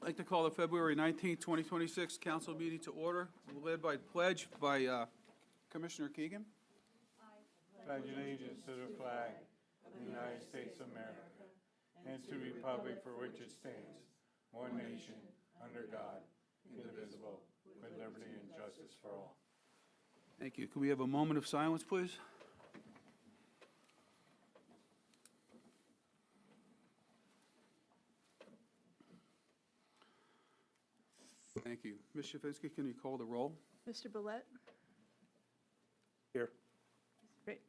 I'd like to call the February 19th, 2026 council meeting to order, led by pledge by Commissioner Keegan. Pledge allegiance to the flag of the United States of America and to the republic for which it stands, one nation, under God, indivisible, with liberty and justice for all. Thank you. Can we have a moment of silence, please? Thank you. Ms. Shafinsky, can you call the roll? Mr. Bullet? Here.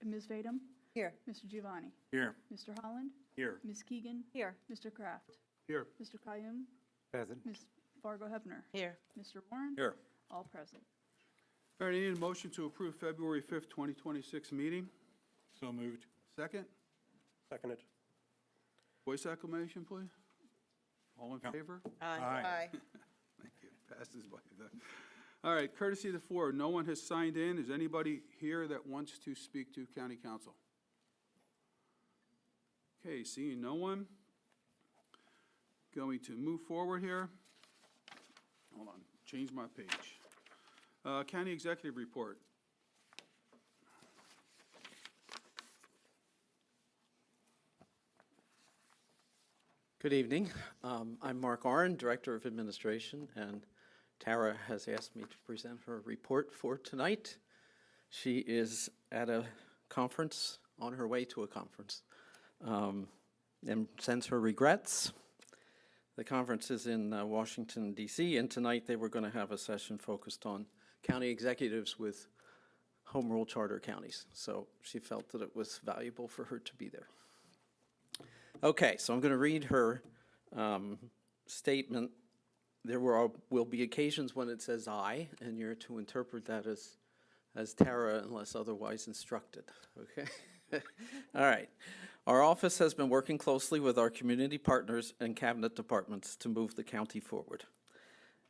Ms. Vadum? Here. Mr. Giovanni? Here. Mr. Holland? Here. Ms. Keegan? Here. Mr. Kraft? Here. Mr. Qayyum? Present. Ms. Fargo Hebner? Here. Mr. Warren? Here. All present. All right, I need a motion to approve February 5th, 2026 meeting. So moved. Second, Seconded. voice acclamation, please. All in Yeah. favor? Aye. Thank you. Passes by. All right, courtesy of the floor, no one has signed in. Is anybody here that wants to speak to county council? Okay, seeing no one. Going to move forward here. Hold on, change my page. County executive report. Good evening. I'm Mark Arn, Director of Administration, and Tara has asked me to present her report for tonight. She is at a conference, on her way to a conference, and sends her regrets. The conference is in Washington, D.C., and tonight they were going to have a session focused on county executives with home rule charter counties. So she felt that it was valuable for her to be there. Okay, so I'm going to read her statement. There will be occasions when it says I, and you're to interpret that as Tara unless otherwise instructed, okay? All right. Our office has been working closely with our community partners and cabinet departments to move the county forward.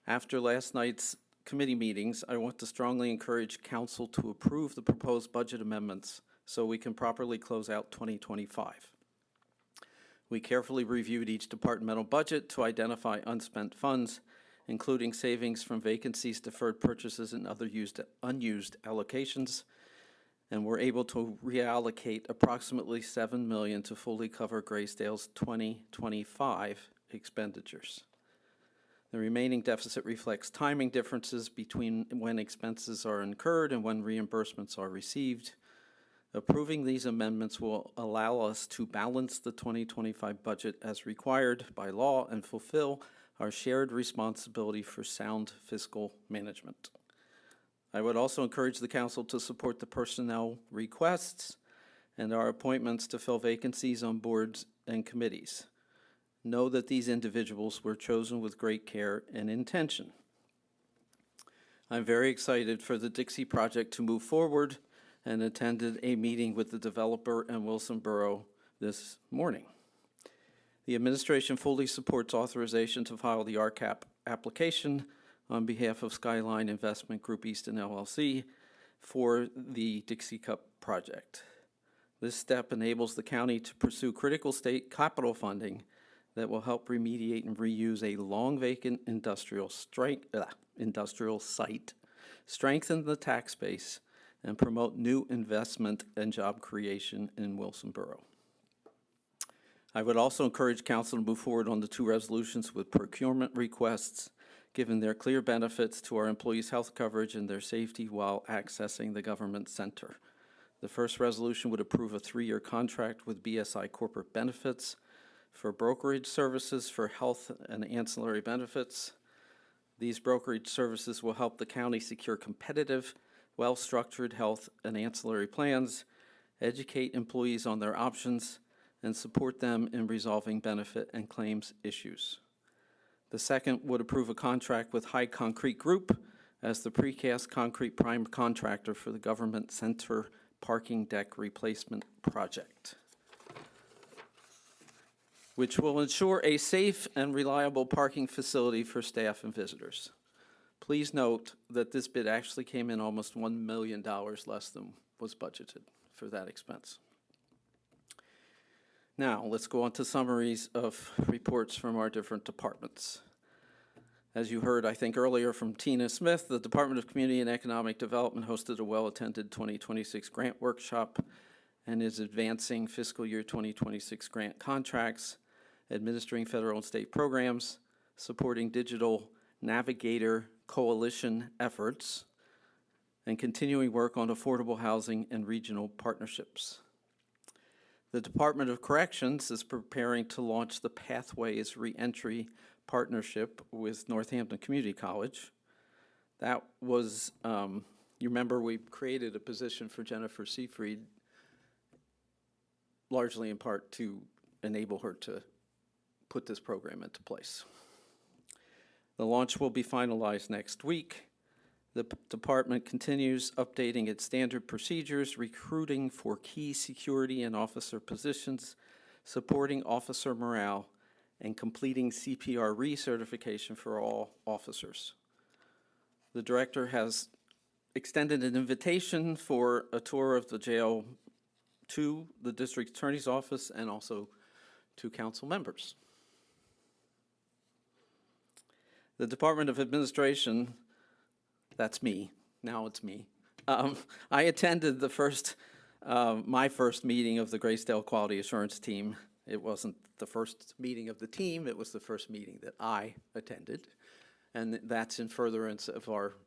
After last night's committee meetings, I want to strongly encourage council to approve the proposed budget amendments so we can properly close out 2025. We carefully reviewed each departmental budget to identify unspent funds, including savings from vacancies, deferred purchases, and other unused allocations, and were able to reallocate approximately $7 million to fully cover Graysdale's 2025 expenditures. The remaining deficit reflects timing differences between when expenses are incurred and when reimbursements are received. Approving these amendments will allow us to balance the 2025 budget as required by law and fulfill our shared responsibility for sound fiscal management. I would also encourage the council to support the personnel requests and our appointments to fill vacancies on boards and committees. Know that these individuals were chosen with great care and intention. I'm very excited for the Dixie project to move forward and attended a meeting with the developer and Wilson Borough this morning. The administration fully supports authorization to file the RCAP application on behalf of Skyline Investment Group Easton LLC for the Dixie Cup project. This step enables the county to pursue critical state capital funding that will help remediate and reuse a long vacant industrial site, strengthen the tax base, and promote new investment and job creation in Wilson Borough. I would also encourage council to move forward on the two resolutions with procurement requests, given their clear benefits to our employees' health coverage and their safety while accessing the government center. The first resolution would approve a 3-year contract with BSI Corporate Benefits for brokerage services for health and ancillary benefits. These brokerage services will help the county secure competitive, well-structured health and ancillary plans, educate employees on their options, and support them in resolving benefit and claims issues. The second would approve a contract with High Concrete Group as the precast concrete prime contractor for the government center parking deck replacement project, which will ensure a safe and reliable parking facility for staff and visitors. Please note that this bid actually came in almost $1 million less than was budgeted for that expense. Now, let's go on to summaries of reports from our different departments. As you heard, I think, earlier from Tina Smith, the Department of Community and Economic Development hosted a well-attended 2026 grant workshop and is advancing fiscal year 2026 grant contracts, administering federal and state programs, supporting digital navigator coalition efforts, and continuing work on affordable housing and regional partnerships. The Department of Corrections is preparing to launch the Pathways Reentry Partnership with Northampton Community College. That was, you remember we created a position for Jennifer Seafried, largely in part to enable her to put this program into place. The launch will be finalized next week. The department continues updating its standard procedures, recruiting for key security and officer positions, supporting officer morale, and completing CPR recertification for all officers. The director has extended an invitation for a tour of the jail to the district attorney's office and also to council members. The Department of Administration, that's me, now it's me. I attended my first meeting of the Graysdale Quality Assurance Team. It wasn't the first meeting of the team, it was the first meeting that I attended. And that's in furtherance of our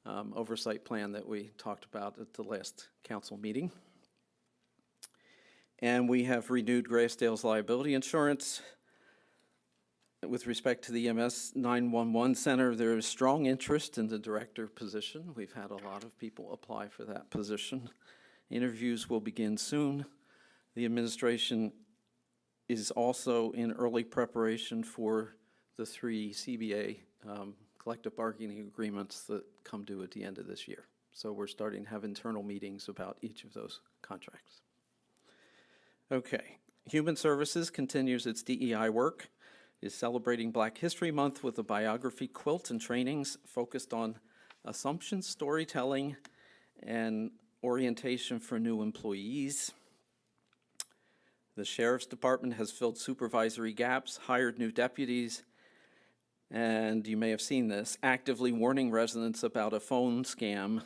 oversight plan that we talked about at the last council meeting. And we have renewed Graysdale's liability insurance. With respect to the EMS 911 Center, there is strong interest in the director position. We've had a lot of people apply for that position. Interviews will begin soon. The administration is also in early preparation for the 3 CBA collective bargaining agreements that come due at the end of this year. So we're starting to have internal meetings about each of those contracts. Okay, Human Services continues its DEI work, is celebrating Black History Month with a biography quilt and trainings focused on assumptions, storytelling, and orientation for new employees. The Sheriff's Department has filled supervisory gaps, hired new deputies, and you may have seen this, actively warning residents about a phone scam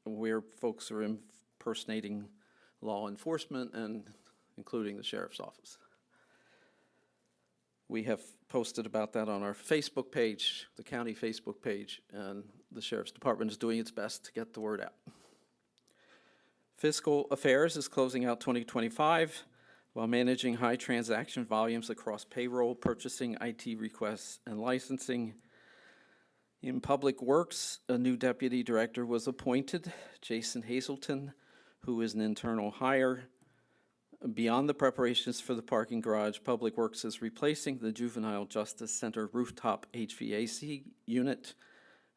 where folks are impersonating law enforcement and including the Sheriff's Office. We have posted about that on our Facebook page, the county Facebook page, and the Sheriff's Department is doing its best to get the word out. Fiscal Affairs is closing out 2025 while managing high transaction volumes across payroll, purchasing, IT requests, and licensing. In Public Works, a new deputy director was appointed, Jason Hazelton, who is an internal hire. Beyond the preparations for the parking garage, Public Works is replacing the Juvenile Justice Center rooftop HVAC unit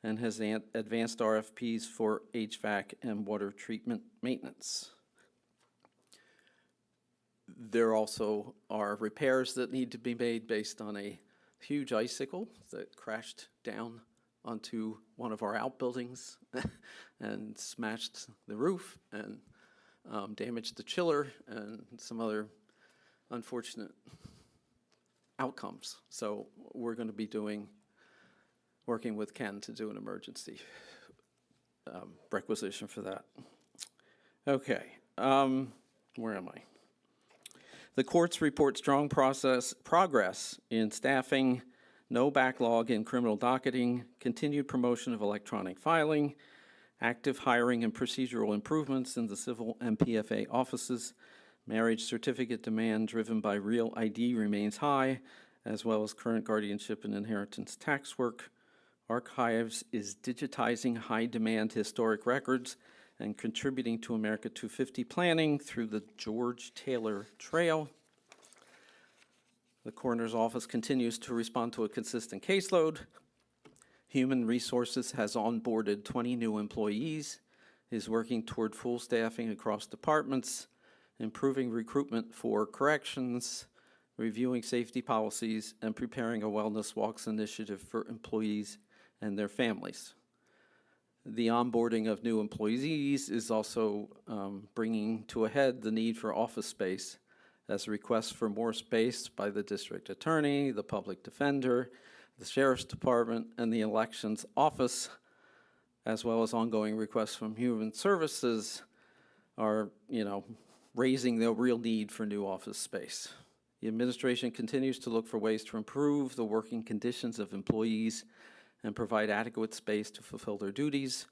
and has advanced RFPs for HVAC and water treatment maintenance. There also are repairs that need to be made based on a huge icicle that crashed down onto one of our outbuildings and smashed the roof and damaged the chiller and some other unfortunate outcomes. So we're going to be working with Ken to do an emergency requisition for that. Okay, where am I? The courts report strong progress in staffing, no backlog in criminal docketing, continued promotion of electronic filing, active hiring and procedural improvements in the civil MPFA offices. Marriage certificate demand driven by Real ID remains high, as well as current guardianship and inheritance tax work. Archives is digitizing high-demand historic records and contributing to America 250 planning through the George Taylor Trail. The coroner's office continues to respond to a consistent caseload. Human Resources has onboarded 20 new employees, is working toward full staffing across departments, improving recruitment for corrections, reviewing safety policies, and preparing a wellness walks initiative for employees and their families. The onboarding of new employees is also bringing to a head the need for office space, as requests for more space by the district attorney, the public defender, the Sheriff's Department, and the Elections Office, as well as ongoing requests from Human Services, are, raising the real need for new office space. The administration continues to look for ways to improve the working conditions of employees and provide adequate space to fulfill their duties,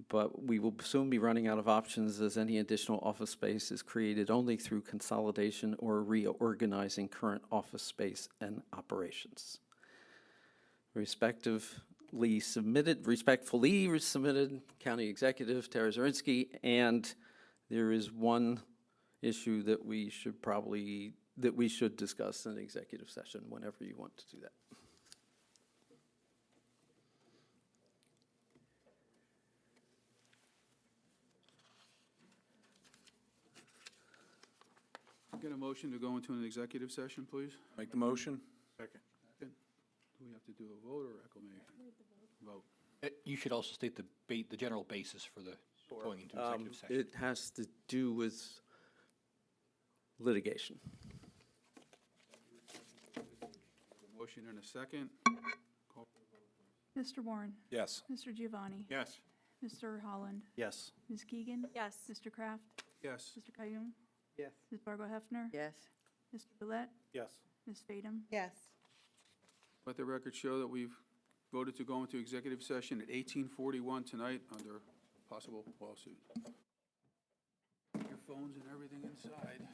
but we will soon be running out of options as any additional office space is created only through consolidation or reorganizing current office space and operations. Respectfully submitted, County Executive Tara Zirinsky, and there is one issue that we should discuss in executive session whenever you want to do that. Get a motion to go into an executive session, please? Make the motion. Second. Do we have to do a vote or acclamation? Vote. You should also state the general basis for the going into executive session. It has to do with litigation. Motion in a second. Call. Mr. Warren? Yes. Mr. Giovanni? Yes. Mr. Holland? Yes. Ms. Keegan? Yes. Mr. Kraft? Yes. Mr. Kayoum? Yes. Ms. Fargo Hefner? Yes. Mr. Gillette? Yes. Ms. Fadem? Yes. Let the record show that we've voted to go into executive session at 18:41 tonight under possible lawsuit. Your phones and everything inside.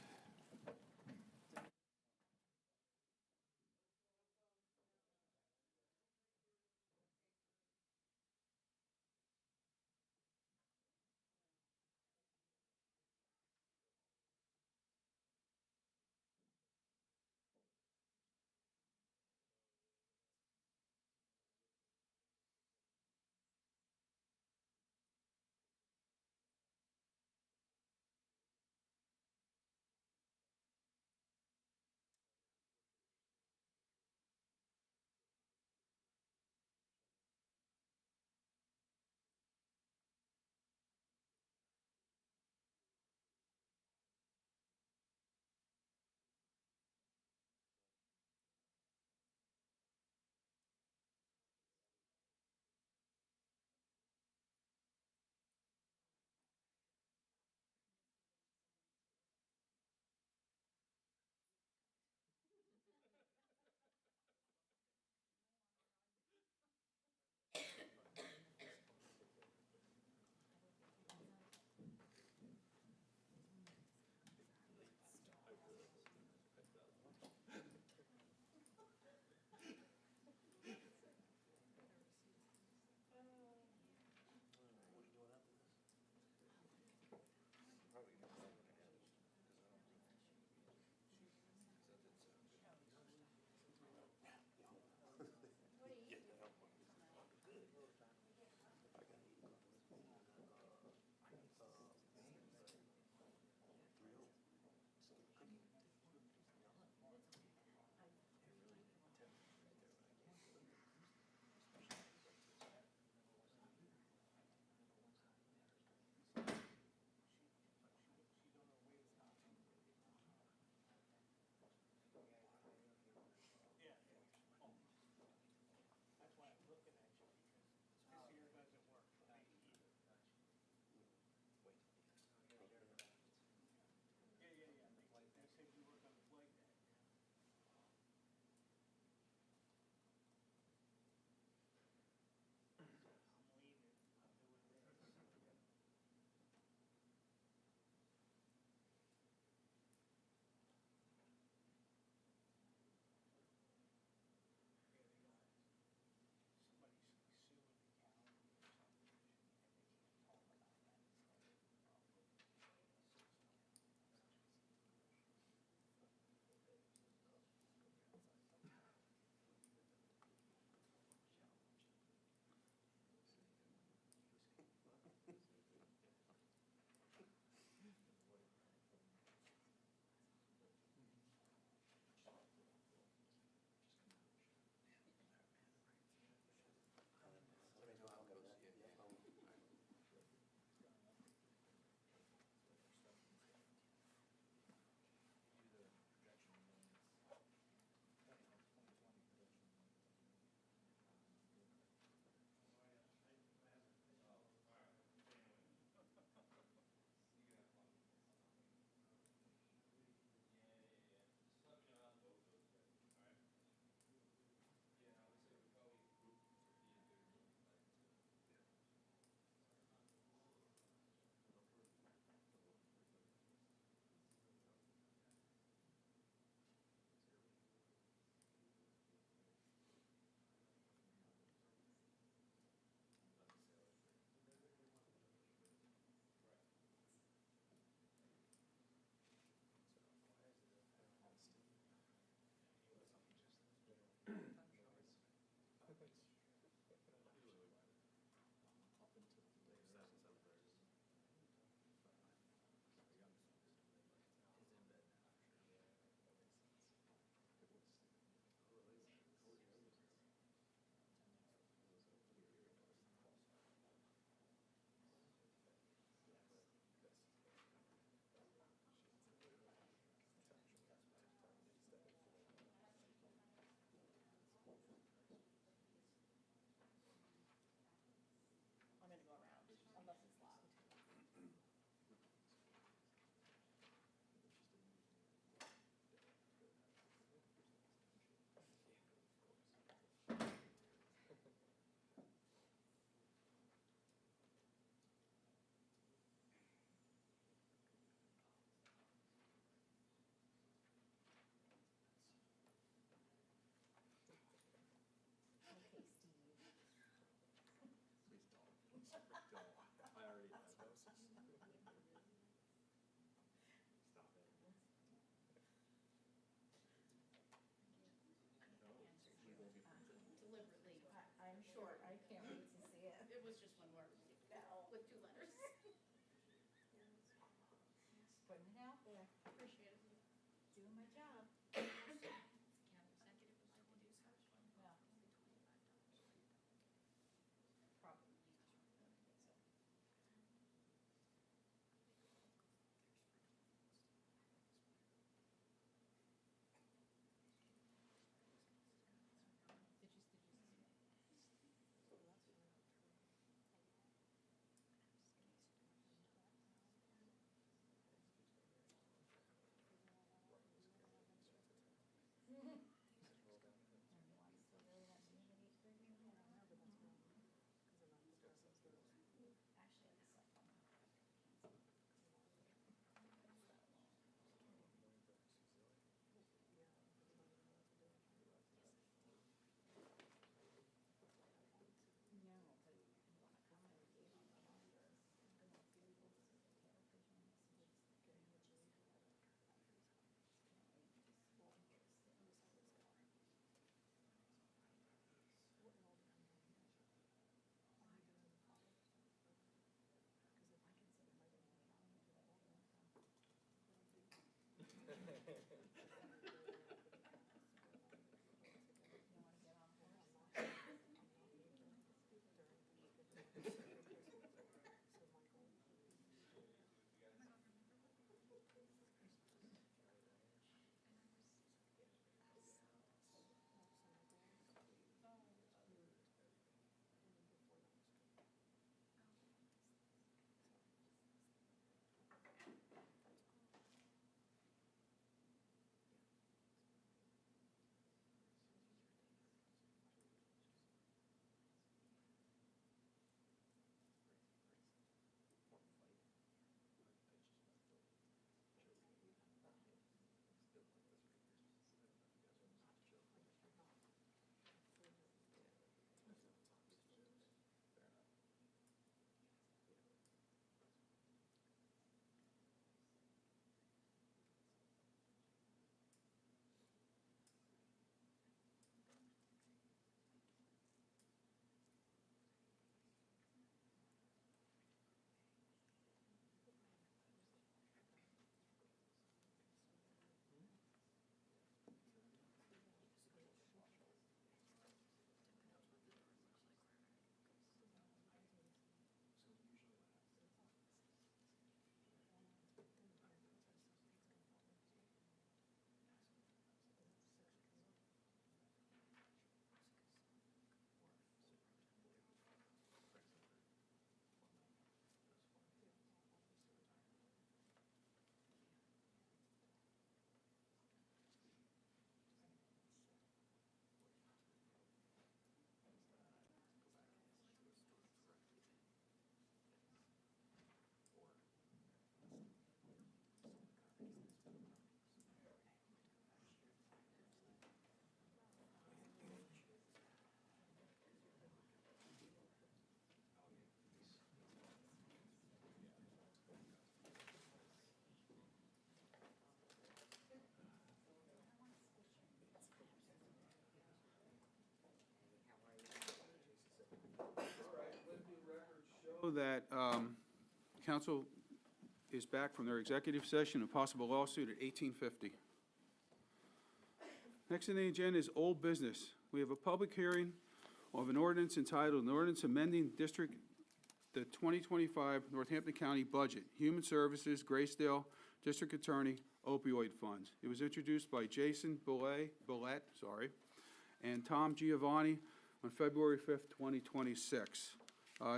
That council is back from their executive session and possible lawsuit at 18:50. Next on the agenda is old business. We have a public hearing of an ordinance entitled, an ordinance amending the 2025 Northampton County budget, Human Services, Graysdale, District Attorney, opioid funds. It was introduced by Jason Bollett, and Tom Giovanni on February 5th, 2026.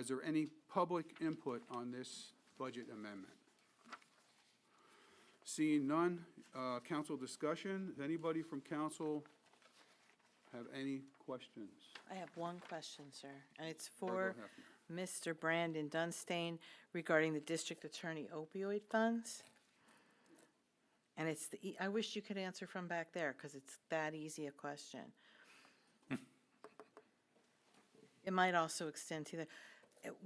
Is there any public input on this budget amendment? Seeing none, council discussion. Does anybody from council have any questions? I have one question, sir, and it's Barbara for Mr. Brandon Dunstane regarding the district attorney opioid funds. And it's I wish you could answer from back there, because it's that easy a question. It might also extend to the,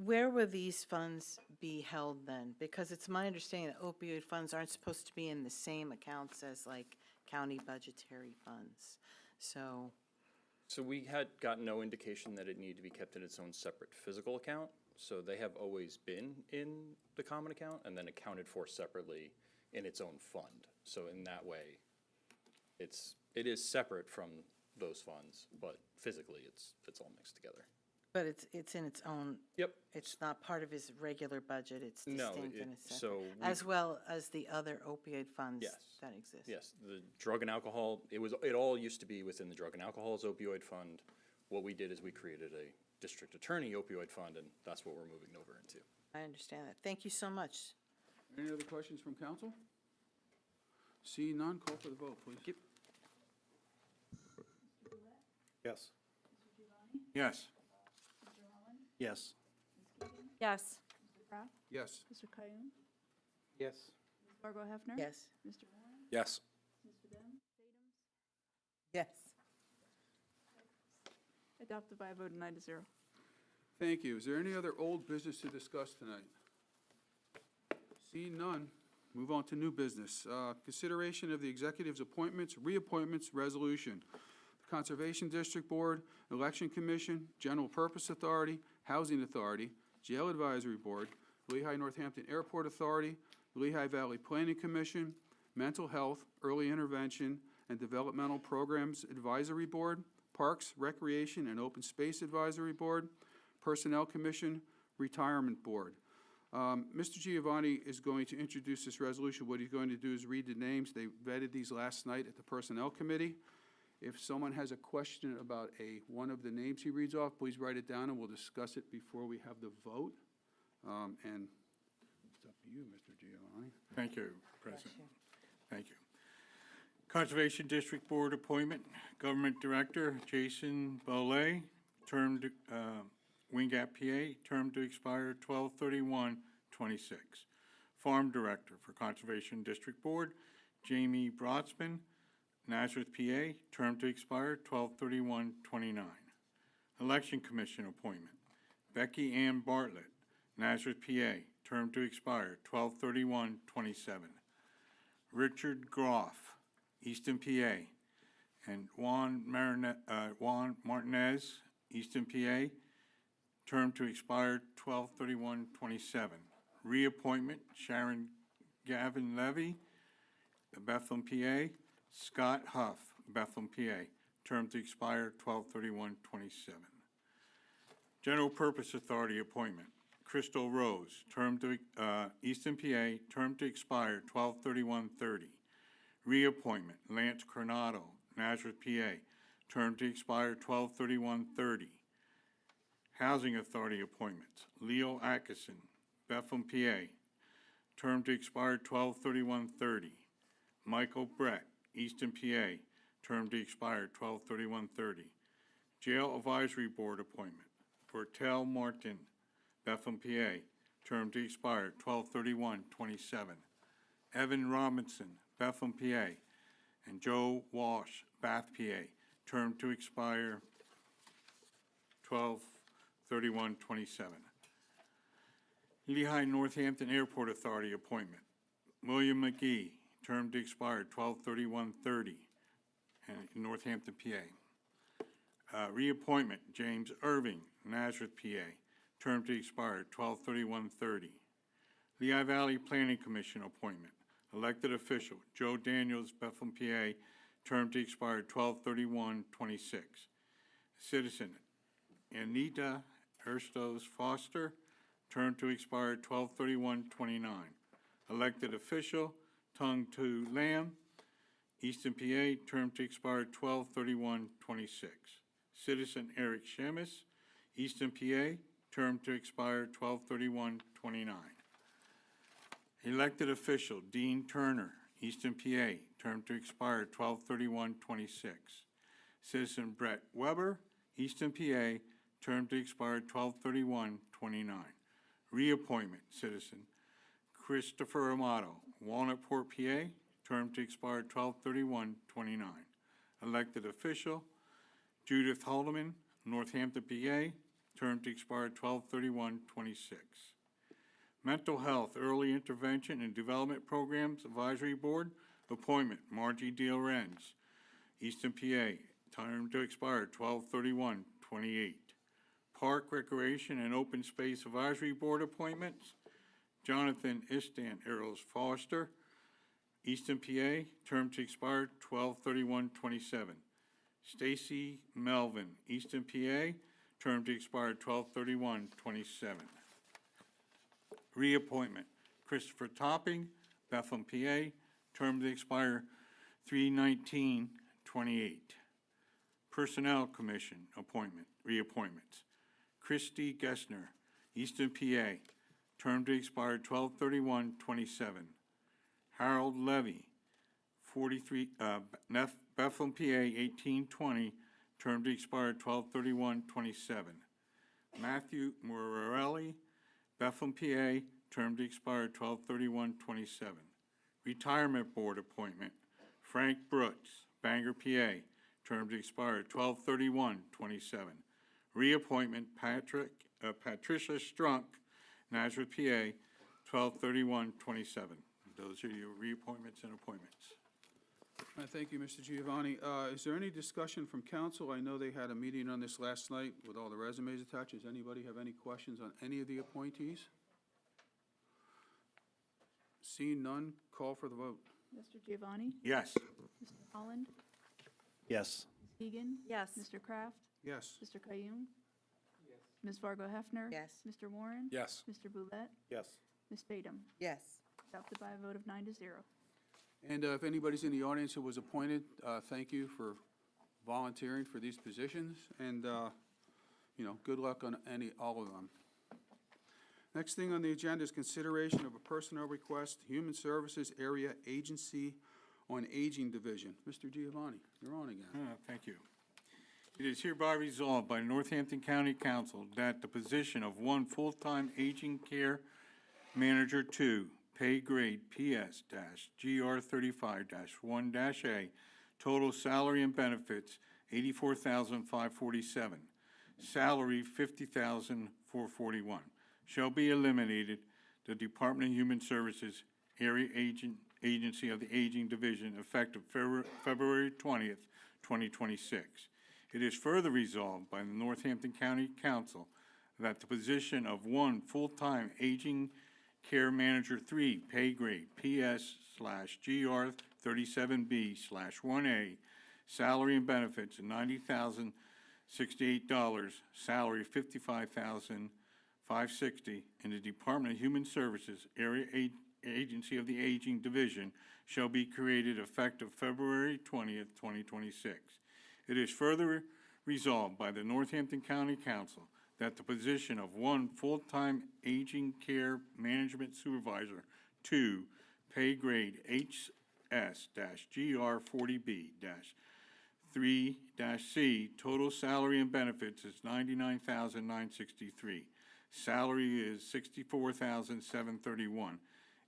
where will these funds be held then? Because it's my understanding that opioid funds aren't supposed to be in the same accounts as like county budgetary funds. So we had gotten no indication that it needed to be kept in its own separate physical account. So they have always been in the common account and then accounted for separately in its own fund. So in that way, it is separate from those funds, but physically, it's all mixed together. But it's in its own, Yep. it's not part of his regular budget, it's No, distinct and it's so separate. As well as the other opioid funds Yes. that exist. Yes, the drug and alcohol, it all used to be within the drug and alcohol's opioid fund. What we did is we created a district attorney opioid fund, and that's what we're moving over into. I understand that. Thank you so much. Any other questions from council? See none, call for the vote, please. Yes. Yes. Yes. Yes. Mr. Pratt? Yes. Mr. Kayum? Yes. Ms. Fargo Hefner? Yes. Mr. Moore? Yes. Ms. Fadem? Yes. Adopted by a vote of 9-0. Thank you. Is there any other old business to discuss tonight? Seeing none, move on to new business. Consideration of the executive's appointments, reappointments, resolution. Conservation District Board, Election Commission, General Purpose Authority, Housing Authority, Jail Advisory Board, Lehigh Northampton Airport Authority, Lehigh Valley Planning Commission, Mental Health, Early Intervention, and Developmental Programs Advisory Board, Parks, Recreation, and Open Space Advisory Board, Personnel Commission, Retirement Board. Mr. Giovanni is going to introduce this resolution. What he's going to do is read the names. They vetted these last night at the Personnel Committee. If someone has a question about one of the names he reads off, please write it down, and we'll discuss it before we have the vote. And it's up to you, Mr. Giovanni. Thank you, President. Thank you. Conservation District Board appointment, Government Director Jason Bollet, term to, Wing Gap, PA, term to expire 12/31/26. Farm Director for Conservation District Board, Jamie Brodsman, Nazareth, PA, term to expire 12/31/29. Election Commission appointment, Becky Ann Bartlett, Nazareth, PA, term to expire 12/31/27. Richard Groff, Easton, PA, and Juan Martinez, Easton, PA, term to expire 12/31/27. Reappointment, Sharon Gavin Levy, Bethlehem, PA, Scott Huff, Bethlehem, PA, term to expire 12/31/27. General Purpose Authority appointment, Crystal Rose, term to, Easton, PA, term to expire 12/31/30. Reappointment, Lance Coronado, Nazareth, PA, term to expire 12/31/30. Housing Authority appointments, Leo Atkinson, Bethlehem, PA, term to expire 12/31/30. Michael Brett, Easton, PA, term to expire 12/31/30. Jail Advisory Board appointment, Bertel Martin, Bethlehem, PA, term to expire 12/31/27. Evan Robinson, Bethlehem, PA, and Joe Walsh, Bath, PA, term to expire 12/31/27. Lehigh Northampton Airport Authority appointment, William McGee, term to expire 12/31/30, in Northampton, PA. Reappointment, James Irving, Nazareth, PA, term to expire 12/31/30. Lehigh Valley Planning Commission appointment, elected official, Joe Daniels, Bethlehem, PA, term to expire 12/31/26. Citizen, Anita Erstos Foster, term to expire 12/31/29. Elected official, Tung Tu Lam, Easton, PA, term to expire 12/31/26. Citizen Eric Shemus, Easton, PA, term to expire 12/31/29. Elected official, Dean Turner, Easton, PA, term to expire 12/31/26. Citizen Brett Weber, Easton, PA, term to expire 12/31/29. Reappointment, citizen Christopher Amato, Walnut Port, PA, term to expire 12/31/29. Elected official, Judith Haldeman, Northampton, PA, term to expire 12/31/26. Mental Health Early Intervention and Development Programs Advisory Board, appointment, Margie D. Lorenz, Easton, PA, term to expire 12/31/28. Park Recreation and Open Space Advisory Board appointments, Jonathan Istan Earls Foster, Easton, PA, term to expire 12/31/27. Stacy Melvin, Easton, PA, term to expire 12/31/27. Reappointment, Christopher Topping, Bethlehem, PA, term to expire 3/19/28. Personnel Commission reappointments. Christy Gessner, Easton, PA, term to expire 12/31/27. Harold Levy, 43, Bethlehem, PA, 1820, term to expire 12/31/27. Matthew Morelli, Bethlehem, PA, term to expire 12/31/27. Retirement Board appointment, Frank Brooks, Bangor, PA, term to expire 12/31/27. Reappointment, Patricia Strunk, Nazareth, PA, 12/31/27. Those are your reappointments and appointments. Thank you, Mr. Giovanni. Is there any discussion from council? I know they had a meeting on this last night with all the resumes attached. Does anybody have any questions on any of the appointees? Seeing none, call for the vote. Mr. Giovanni? Yes. Mr. Holland? Yes. Ms. Keegan? Yes. Mr. Kraft? Yes. Mr. Kayoum? Ms. Fargo Hefner? Yes. Mr. Warren? Yes. Mr. Boulette? Yes. Ms. Fadum? Yes. Adopted by a vote of 9-0. And if anybody's in the audience who was appointed, thank you for volunteering for these positions, and, good luck on all of them. Next thing on the agenda is consideration of a personnel request, Human Services Area Agency on Aging Division. Mr. Giovanni, you're on again. Thank you. It is hereby resolved by Northampton County Council that the position of one full-time aging care manager 2, pay grade PS-GR 35-1-A, total salary and benefits $84,547, salary $50,441, shall be eliminated. The Department of Human Services Area Agency of the Aging Division, effective February 20th, 2026. It is further resolved by the Northampton County Council that the position of one full-time aging care manager 3, pay grade PS/GR 37B/1A, salary and benefits $90,068, salary $55,560, in the Department of Human Services Area Agency of the Aging Division shall be created effective February 20th, 2026. It is further resolved by the Northampton County Council that the position of one full-time aging care management supervisor 2, pay grade HS-GR 40B-3-C, total salary and benefits is $99,963. Salary is $64,731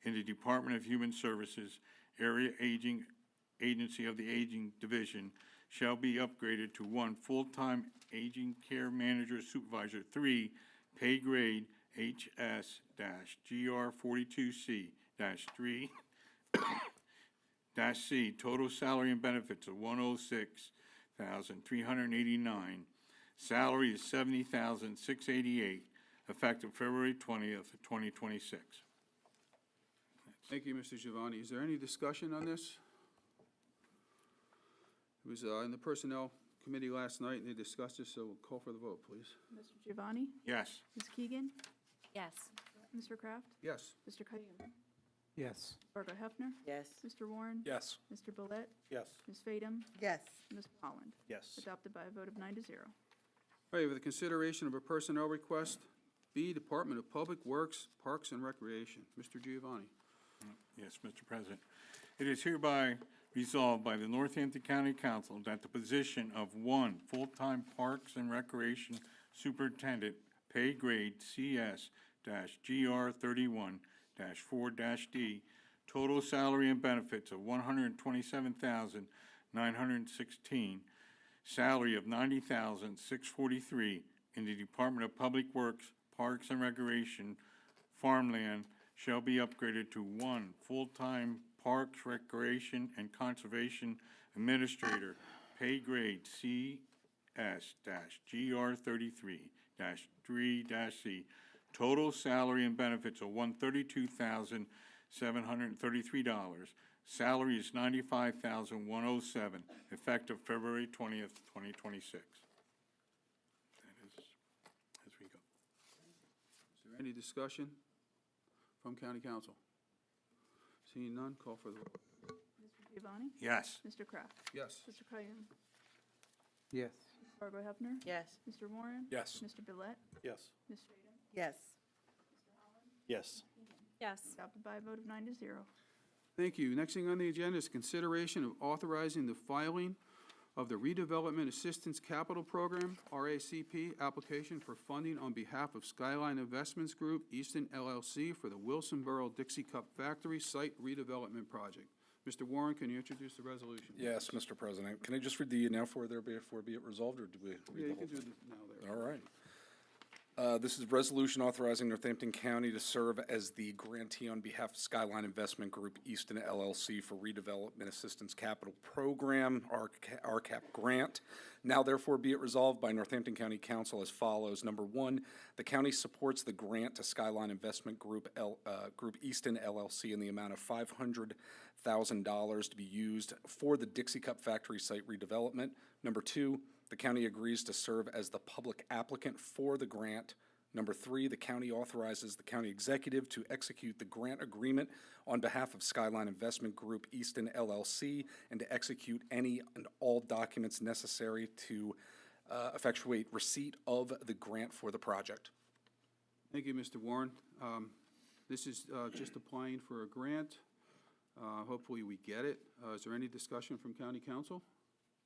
in the Department of Human Services Area Agency of the Aging Division shall be upgraded to one full-time aging care manager supervisor 3, pay grade HS-GR 42C-3-C, total salary and benefits of $106,389. Salary is $70,688, effective February 20th, 2026. Thank you, Mr. Giovanni. Is there any discussion on this? It was in the Personnel Committee last night, and they discussed this, so we'll call for the vote, please. Mr. Giovanni? Yes. Ms. Keegan? Yes. Mr. Kraft? Yes. Mr. Kayoum? Yes. Fargo Hefner? Yes. Mr. Warren? Yes. Mr. Boulette? Yes. Ms. Fadum? Yes. Mr. Holland? Yes. Adopted by a vote of 9-0. All right, with the consideration of a personnel request, B, Department of Public Works, Parks and Recreation. Mr. Giovanni. Yes, Mr. President. It is hereby resolved by the Northampton County Council that the position of one full-time Parks and Recreation Superintendent, pay grade CS-GR 31-4-D, total salary and benefits of $127,916, salary of $90,643 in the Department of Public Works, Parks and Recreation, Farmland, shall be upgraded to one full-time Parks, Recreation, and Conservation Administrator, pay grade CS-GR 33-3-C, total salary and benefits of $132,733, Salary is $95,107, effective February 20th, 2026. That is, as we go. Is there any discussion from county council? Seeing none, call for the vote. Mr. Giovanni? Yes. Mr. Kraft? Yes. Mr. Kayoum? Yes. Ms. Fargo Hefner? Yes. Mr. Warren? Yes. Mr. Billette? Yes. Ms. Fadem? Yes. Yes. Yes. Adopted by a vote of 9-0. Thank you. Next thing on the agenda is consideration of authorizing the filing of the Redevelopment Assistance Capital Program, RACP, application for funding on behalf of Skyline Investments Group, Easton LLC, for the Wilsonboro Dixie Cup Factory Site Redevelopment Project. Mr. Warren, can you introduce the resolution? Yes, Mr. President. Can I just read the now for there before be it resolved, or do we read Yeah, the you whole can do thing? it now there. All right. This is resolution authorizing Northampton County to serve as the grantee on behalf of Skyline Investment Group, Easton LLC, for Redevelopment Assistance Capital Program, RCAP grant. Now therefore be it resolved by Northampton County Council as follows. Number one, the county supports the grant to Skyline Investment Group, Group Easton LLC in the amount of $500,000 to be used for the Dixie Cup Factory site redevelopment. Number two, the county agrees to serve as the public applicant for the grant. Number three, the county authorizes the county executive to execute the grant agreement on behalf of Skyline Investment Group Easton LLC and to execute any and all documents necessary to effectuate receipt of the grant for the project. Thank you, Mr. Warren. This is just applying for a grant. Hopefully we get it. Is there any discussion from county council?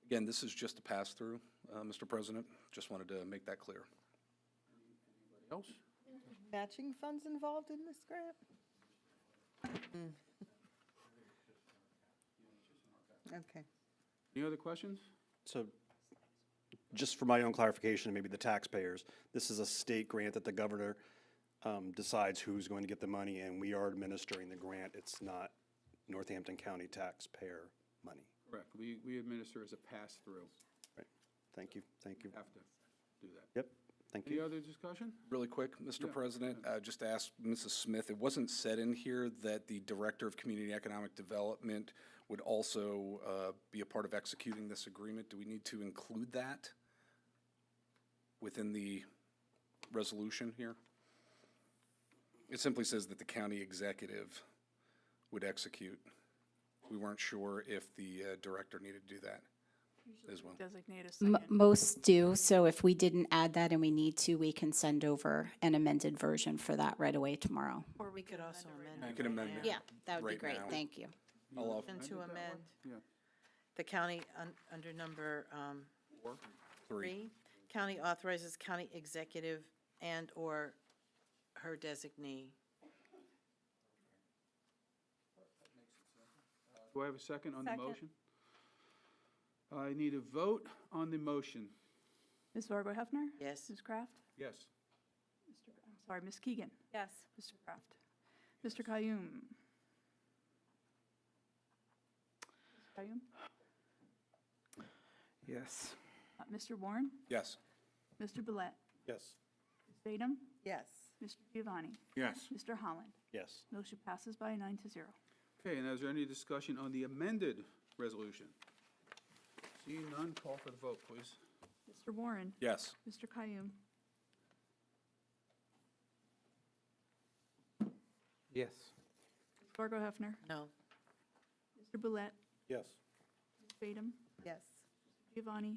Again, this is just a pass-through, Mr. President. Just wanted to make that clear. Else? Matching funds involved in this grant? Okay. Any other questions? So, just for my own clarification, and maybe the taxpayers, this is a state grant that the governor decides who's going to get the money, and we are administering the grant. It's not Northampton County taxpayer money. Correct. We administer as a pass-through. Right. Thank you, thank you. Have to do that. Yep, thank Any you. other discussion? Really quick, Mr. Yeah. President, just to ask Mrs. Smith, it wasn't said in here that the Director of Community Economic Development would also be a part of executing this agreement. Do we need to include that within the resolution here? It simply says that the county executive would execute. We weren't sure if the director needed to do that as well. Designate a second. Most do, so if we didn't add that and we need to, we can send over an amended version for that right away tomorrow. Or we could also amend it. You can right amend now. it. Yeah, that would be Right great, now. thank you. I'll offer And to Amend it that amend way? Yeah. the county, under number 3. 3, county authorizes county executive and/or her designee. Do I have a second on the motion? I need a vote on the motion. Ms. Fargo Hefner? Yes. Ms. Kraft? Yes. I'm sorry, Ms. Keegan? Yes. Mr. Kraft? Mr. Kayoum? Ms. Kayoum? Yes. Mr. Warren? Yes. Mr. Billette? Yes. Ms. Fadem? Yes. Mr. Giovanni? Yes. Mr. Holland? Yes. Motion passes by 9-0. Okay, and is there any discussion on the amended resolution? Seeing none, call for the vote, please. Mr. Warren? Yes. Mr. Kayoum? Yes. Ms. Fargo Hefner? No. Mr. Billette? Yes. Ms. Fadem? Yes. Giovanni?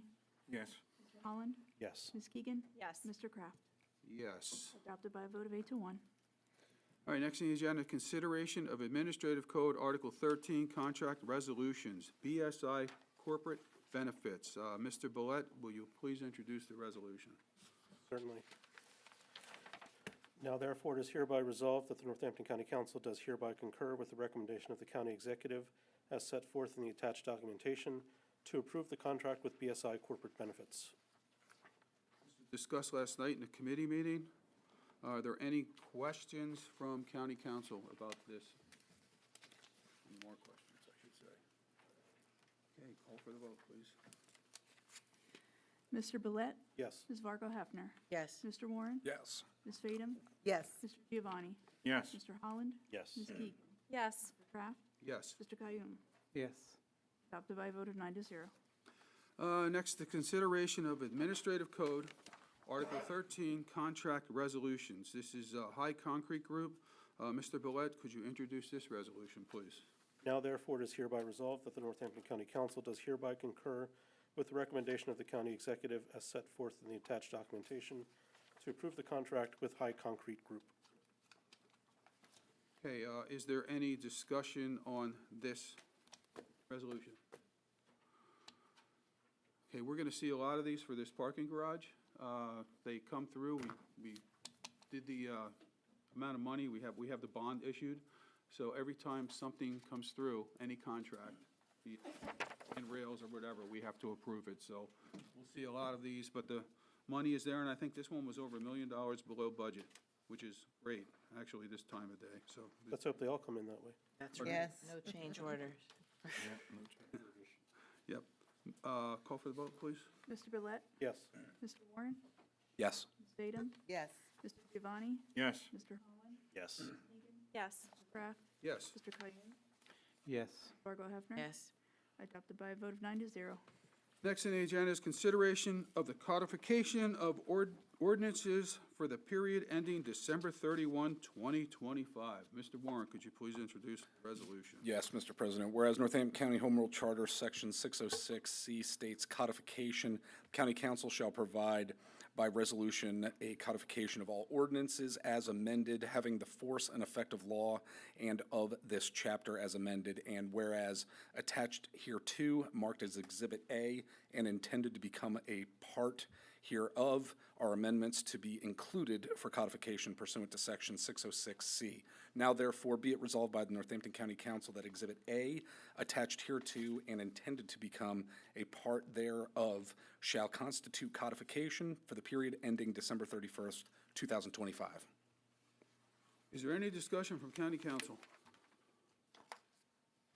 Yes. Mr. Holland? Yes. Ms. Keegan? Yes. Mr. Kraft? Yes. Adopted by a vote of 8-1. All right, next on the agenda, consideration of Administrative Code Article 13, Contract Resolutions, BSI Corporate Benefits. Mr. Billette, will you please introduce the resolution? Certainly. Now therefore, it is hereby resolved that the Northampton County Council does hereby concur with the recommendation of the county executive as set forth in the attached documentation to approve the contract with BSI Corporate Benefits. Discussed last night in the committee meeting. Are there any questions from county council about this? Any more questions, I should say. Okay, call for the vote, please. Mr. Billette? Yes. Ms. Fargo Hefner? Yes. Mr. Warren? Yes. Ms. Fadem? Yes. Mr. Giovanni? Yes. Mr. Holland? Yes. Ms. Keegan? Yes. Mr. Kraft? Yes. Mr. Kayoum. Yes. Adopted by a vote of 9 to 0. Next, the consideration of Administrative Code, Article 13, Contract Resolutions. This is High Concrete Group. Mr. Billette, could you introduce this resolution, please? Now therefore it is hereby resolved that the Northampton County Council does hereby concur with the recommendation of the county executive as set forth in the attached documentation to approve the contract with High Concrete Group. Okay, is there any discussion on this resolution? Okay, we're gonna see a lot of these for this parking garage. They come through, we did the amount of money, we have the bond issued. So every time something comes through, any contract, be it in rails or whatever, we have to approve it. So we'll see a lot of these, but the money is there, and I think this one was over $1 million below budget, which is great, actually, this time of day, so. Let's hope they all come in that way. That's Pardon? right. No change orders. Yep. Call for the vote, please. Mr. Billette. Yes. Mr. Warren. Yes. Ms. Tatum. Yes. Mr. Giovanni. Yes. Mr. Holland. Yes. Yes. Mr. Kraft. Yes. Mr. Kayoum. Yes. Fargo Hefner. Yes. Adopted by a vote of 9 to 0. Next on the agenda is consideration of the codification of ordinances for the period ending December 31, 2025. Mr. Warren, could you please introduce the resolution? Yes, Mr. President. Whereas Northampton County Home Rule Charter, Section 606C states codification, County Council shall provide by resolution a codification of all ordinances as amended, having the force and effect of law, and of this chapter as amended. And whereas attached hereto, marked as Exhibit A, and intended to become a part hereof, are amendments to be included for codification pursuant to Section 606C. Now therefore be it resolved by the Northampton County Council that Exhibit A, attached hereto and intended to become a part thereof, shall constitute codification for the period ending December 31st, 2025. Is there any discussion from county council?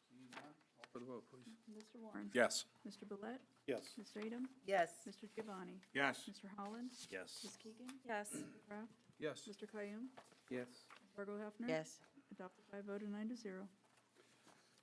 Seeing none, call for the vote, please. Mr. Warren. Yes. Mr. Billette. Yes. Ms. Tatum. Yes. Mr. Giovanni. Yes. Mr. Holland. Yes. Ms. Keegan. Yes. Mr. Kraft. Yes. Mr. Kayoum. Yes. Fargo Hefner. Yes. Adopted by a vote of 9 to 0.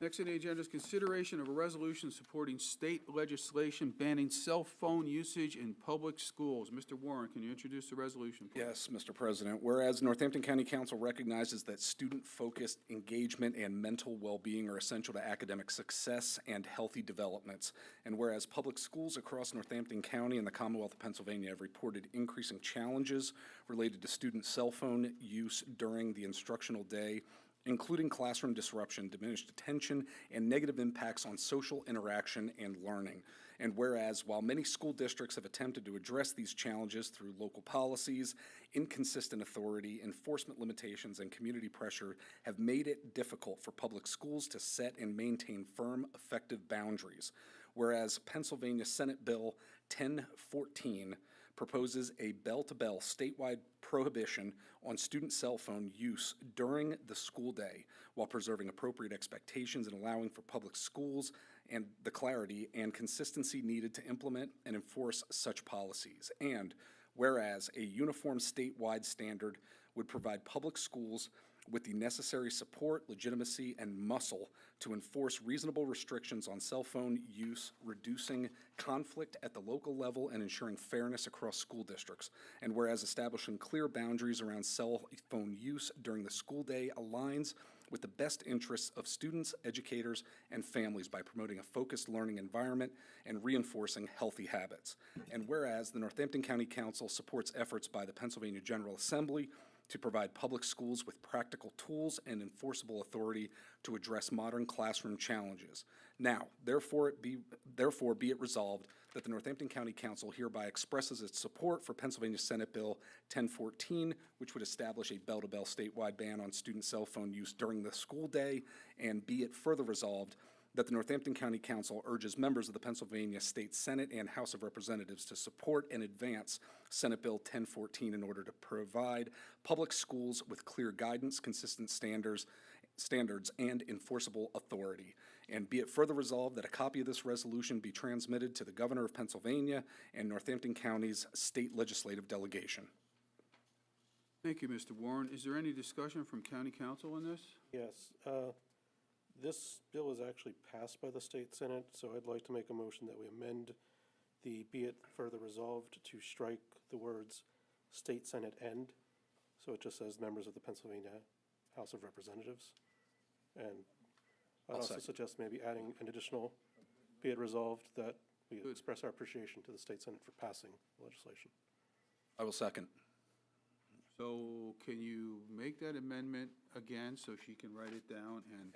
Next on the agenda is consideration of a resolution supporting state legislation banning cell phone usage in public schools. Mr. Warren, can you introduce the resolution, please? Yes, Mr. President. Whereas Northampton County Council recognizes that student-focused engagement and mental well-being are essential to academic success and healthy developments, and whereas public schools across Northampton County and the Commonwealth of Pennsylvania have reported increasing challenges related to student cell phone use during the instructional day, including classroom disruption, diminished attention, and negative impacts on social interaction and learning. And whereas, while many school districts have attempted to address these challenges through local policies, inconsistent authority, enforcement limitations, and community pressure have made it difficult for public schools to set and maintain firm, effective boundaries. Whereas Pennsylvania Senate Bill 1014 proposes a bell-to-bell statewide prohibition on student cell phone use during the school day while preserving appropriate expectations and allowing for public schools and the clarity and consistency needed to implement and enforce such policies. And whereas a uniform statewide standard would provide public schools with the necessary support, legitimacy, and muscle to enforce reasonable restrictions on cell phone use, reducing conflict at the local level and ensuring fairness across school districts. And whereas establishing clear boundaries around cell phone use during the school day aligns with the best interests of students, educators, and families by promoting a focused learning environment and reinforcing healthy habits. And whereas the Northampton County Council supports efforts by the Pennsylvania General Assembly to provide public schools with practical tools and enforceable authority to address modern classroom challenges. Now, therefore be it resolved that the Northampton County Council hereby expresses its support for Pennsylvania Senate Bill 1014, which would establish a bell-to-bell statewide ban on student cell phone use during the school day, and be it further resolved that the Northampton County Council urges members of the Pennsylvania State Senate and House of Representatives to support and advance Senate Bill 1014 in order to provide public schools with clear guidance, consistent standards, and enforceable authority. And be it further resolved that a copy of this resolution be transmitted to the Governor of Pennsylvania and Northampton County's state legislative delegation. Thank you, Mr. Warren. Is there any discussion from county council on this? Yes. this bill is actually passed by the state senate, so I'd like to make a motion that we amend the be it further resolved to strike the words state senate end. So it just says members of the Pennsylvania House of Representatives. And I'd I'll also second. suggest maybe adding an additional be it resolved that we express our appreciation to the state senate for passing the legislation. I will second. So can you make that amendment again so she can write it down and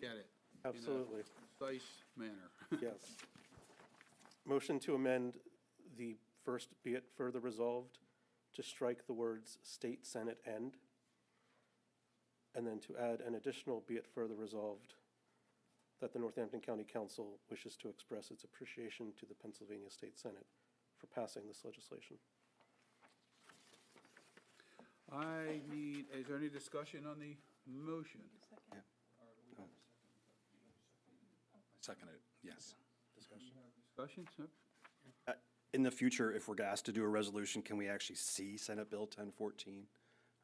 get it? Absolutely. In a precise manner. Yes. Motion to amend the first be it further resolved to strike the words state senate end, and then to add an additional be it further resolved that the Northampton County Council wishes to express its appreciation to the Pennsylvania State Senate for passing this legislation. Is there any discussion on the motion? Second it, yes. Discussion, sir? In the future, if we're asked to do a resolution, can we actually see Senate Bill 1014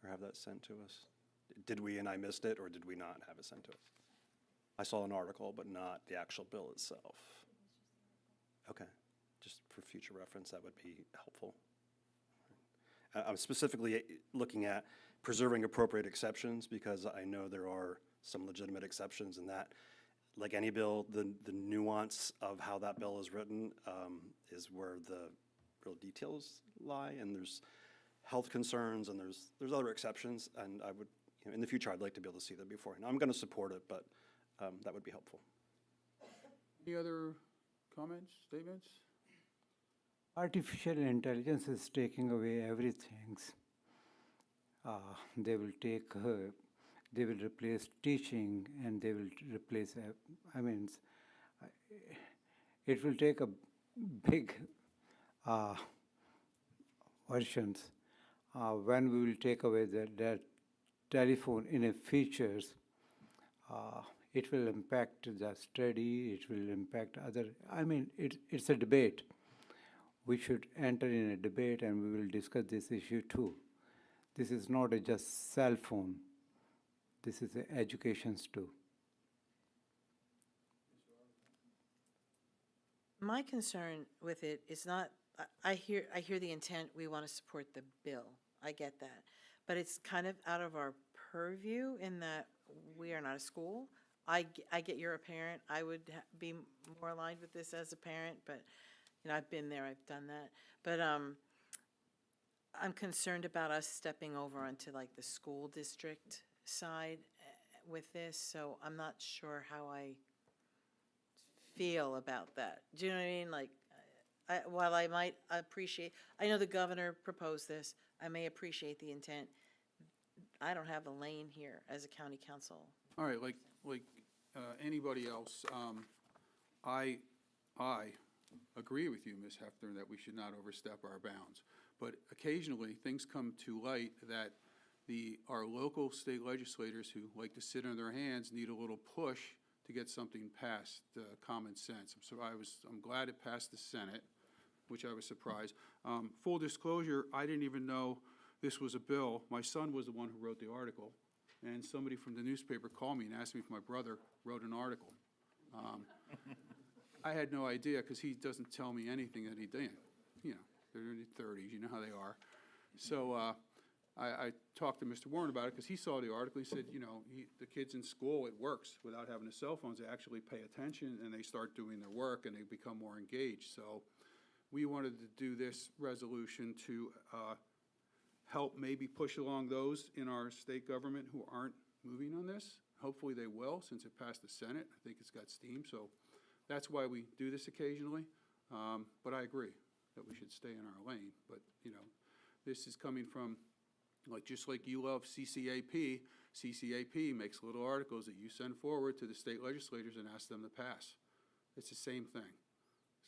or have that sent to us? Did we and I missed it, or did we not have it sent to us? I saw an article, but not the actual bill itself. Okay, just for future reference, that would be helpful. I'm specifically looking at preserving appropriate exceptions because I know there are some legitimate exceptions in that. Like any bill, the nuance of how that bill is written is where the real details lie, and there's health concerns and there's other exceptions, and I would, in the future, I'd like to be able to see that beforehand. I'm going to support it, but that would be helpful. Any other comments, statements? Artificial intelligence is taking away everything. They will take, they will replace teaching, and they will replace, it will take a big versions. When we will take away that telephone in a features, it will impact the study, it will impact other, it's a debate. We should enter in a debate, and we will discuss this issue too. This is not a just cell phone. This is educations too. My concern with it is not, I hear the intent, we want to support the bill. I get that. But it's kind of out of our purview in that we are not a school. I get you're a parent. I would be more aligned with this as a parent, but I've been there, I've done that. But I'm concerned about us stepping over onto like the school district side with this, so I'm not sure how I feel about that. Do you know what I mean? Like, while I might appreciate, I know the governor proposed this, I may appreciate the intent. I don't have a lane here as a county council. All right, like anybody else, I agree with you, Ms. Hefner, that we should not overstep our bounds. But occasionally, things come to light that our local state legislators who like to sit on their hands need a little push to get something passed, common sense. I'm glad it passed the Senate, which I was surprised. Full disclosure, I didn't even know this was a bill. My son was the one who wrote the article, and somebody from the newspaper called me and asked me if my brother wrote an article. I had no idea, because he doesn't tell me anything that he did. They're in their 30s, you know how they are. So I talked to Mr. Warren about it, because he saw the article. He said, the kids in school, it works without having the cell phones. They actually pay attention, and they start doing their work, and they become more engaged. So we wanted to do this resolution to help maybe push along those in our state government who aren't moving on this. Hopefully they will, since it passed the Senate. I think it's got steam, so that's why we do this occasionally. But I agree that we should stay in our lane. But, this is coming from, just like you love CCAP, CCAP makes little articles that you send forward to the state legislators and ask them to pass. It's the same thing.